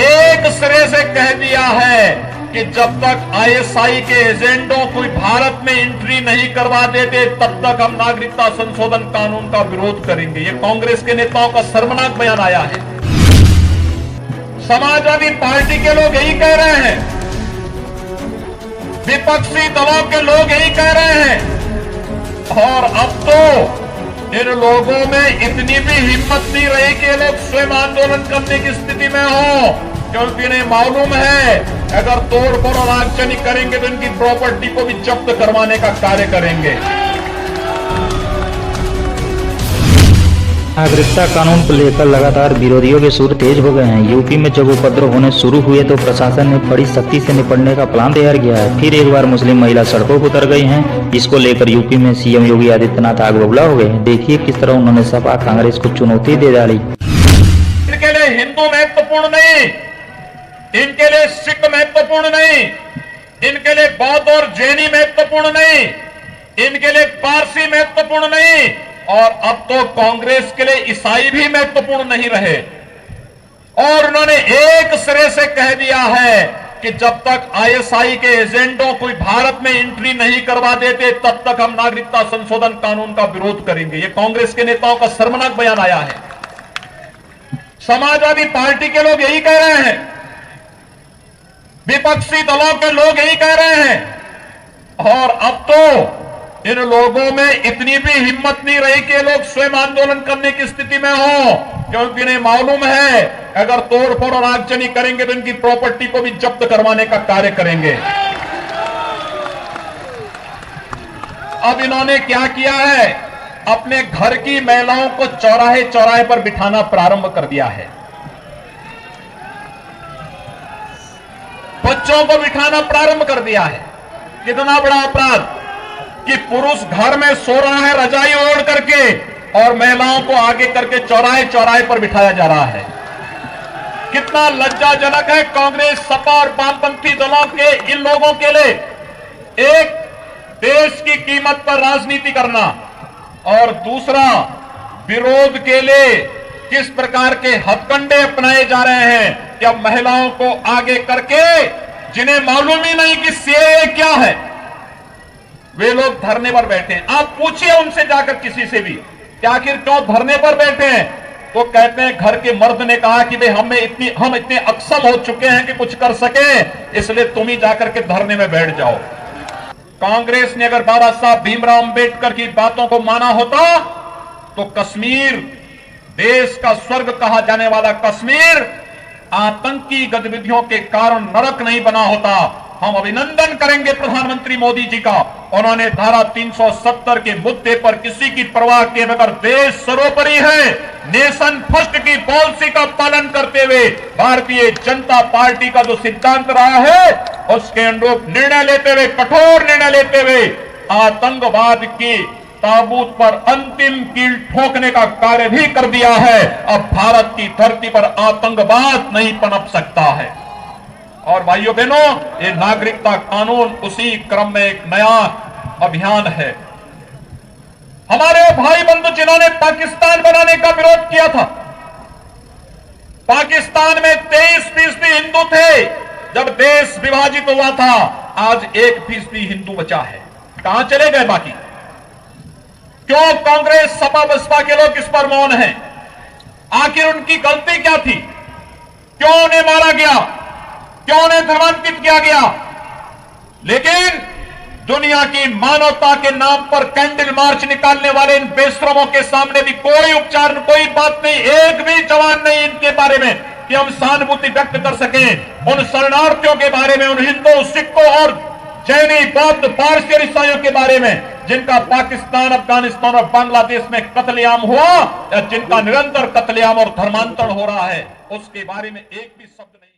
एक सिरे से कह दिया है कि जब तक आईएसआई के एजेंडों कोई भारत में एंट्री नहीं करवा देते तब तक हम नागरिकता संशोधन कानून का विरोध करेंगे। ये कांग्रेस के नेताओं का शर्मनाक बयान आया है। समाजवादी पार्टी के लोग यही कह रहे हैं, विपक्षी दलों के लोग यही कह रहे हैं, और अब तो इन लोगों में इतनी भी हिम्मत नहीं रही कि ये लोग स्वयं आंदोलन करने की स्थिति में हो, क्योंकि इन्हें मालूम है अगर तोड़फोड़ और आगजनी करेंगे तो इनकी प्रॉपर्टी को भी जब्त करवाने का कार्य करेंगे। नागरिकता कानून को लेकर लगातार विरोधियों के सुर तेज हो गए हैं। यूपी में जब उपद्रव होने शुरू हुए तो प्रशासन ने बड़ी सख्ती से निपटने का प्लान तैयार किया है। फिर एक बार मुस्लिम महिला सड़कों पर उतर गई हैं। इसको लेकर यूपी में सीएम योगी आदित्यनाथ आग बबूला हो गए हैं। देखिए किस तरह उन्होंने सपा कांग्रेस को चुनौती दे डाली। इनके लिए हिंदू महत्वपूर्ण नहीं, इनके लिए सिख महत्वपूर्ण नहीं, इनके लिए बौद्ध और जैनी महत्वपूर्ण नहीं, इनके लिए पारसी महत्वपूर्ण नहीं, और अब तो कांग्रेस के लिए ईसाई भी महत्वपूर्ण नहीं रहे। और उन्होंने एक सिरे से कह दिया है कि जब तक आईएसआई के एजेंडों कोई भारत में एंट्री नहीं करवा देते तब तक हम नागरिकता संशोधन कानून का विरोध करेंगे। ये कांग्रेस के नेताओं का शर्मनाक बयान आया है। समाजवादी पार्टी के लोग यही कह रहे हैं, विपक्षी दलों के लोग यही कह रहे हैं, और अब तो इन लोगों में इतनी भी हिम्मत नहीं रही कि ये लोग स्वयं आंदोलन करने की स्थिति में हो, क्योंकि इन्हें मालूम है अगर तोड़फोड़ और आगजनी करेंगे तो इनकी प्रॉपर्टी को भी जब्त करवाने का कार्य करेंगे। अब इन्होंने क्या किया है, अपने घर की महिलाओं को चौराहे चौराहे पर बिठाना प्रारंभ कर दिया है, बच्चों को बिठाना प्रारंभ कर दिया है। कितना बड़ा अपराध कि पुरुष घर में सो रहा है रजाई ओढ़ करके और महिलाओं को आगे करके चौराहे चौराहे पर बिठाया जा रहा है। कितना लज्जाजनक है कांग्रेस, सपा और वामपंथी दलों के इन लोगों के लिए एक देश की कीमत पर राजनीति करना, और दूसरा विरोध के लिए किस प्रकार के हथकंडे अपनाए जा रहे हैं कि अब महिलाओं को आगे करके, जिन्हें मालूम ही नहीं कि सीएए क्या है, वे लोग धरने पर बैठे हैं। आप पूछिए उनसे जाकर किसी से भी कि आखिर क्यों धरने पर बैठे हैं, तो कहते हैं घर के मर्द ने कहा कि भाई हम इतने अक्षम हो चुके हैं कि कुछ कर सके, इसलिए तुम ही जाकर के धरने में बैठ जाओ। कांग्रेस ने अगर बाबा साहब भीमराव अंबेडकर की बातों को माना होता तो कश्मीर, देश का स्वर्ग कहा जाने वाला कश्मीर, आतंकी गतिविधियों के कारण नरक नहीं बना होता। हम अभिनंदन करेंगे प्रधानमंत्री मोदी जी का, उन्होंने धारा 370 के मुद्दे पर किसी की परवाह किए बगैर देश सर्वोपरि है, नेशन फर्स्ट की पॉलिसी का पालन करते हुए भारतीय जनता पार्टी का जो सिद्धांत रहा है उसके अनुरूप निर्णय लेते हुए, कठोर निर्णय लेते हुए आतंकवाद की ताबूत पर अंतिम कील ठोकने का कार्य भी कर दिया है। अब भारत की धरती पर आतंकवाद नहीं पनप सकता है। और भाइयों बहनों, ये नागरिकता कानून उसी क्रम में एक नया अभियान है। हमारे भाई बंधु जिन्होंने पाकिस्तान बनाने का विरोध किया था, पाकिस्तान में 23% हिंदू थे जब देश विभाजित हुआ था, आज 1% हिंदू बचा है। कहां चले गए बाकी? क्यों कांग्रेस, सपा, बसपा के लोग इस पर मौन हैं? आखिर उनकी गलती क्या थी? क्यों उन्हें मारा गया? क्यों उन्हें धर्मांतरित किया गया? लेकिन दुनिया की मानवता के नाम पर कैंडल मार्च निकालने वाले इन बेशरमों के सामने भी कोई उपचार, कोई बात नहीं, एक भी जवान नहीं इनके बारे में कि हम सहानुभूति व्यक्त कर सकें। उन शरणार्थियों के बारे में, उन हिंदू, सिखों और जैनी, बौद्ध, पारसी और ईसाइयों के बारे में जिनका पाकिस्तान, अफगानिस्तान और बांग्लादेश में कत्लेआम हुआ, या जिनका निरंतर कत्लेआम और धर्मांतरण हो रहा है, उसके बारे में एक भी शब्द नहीं।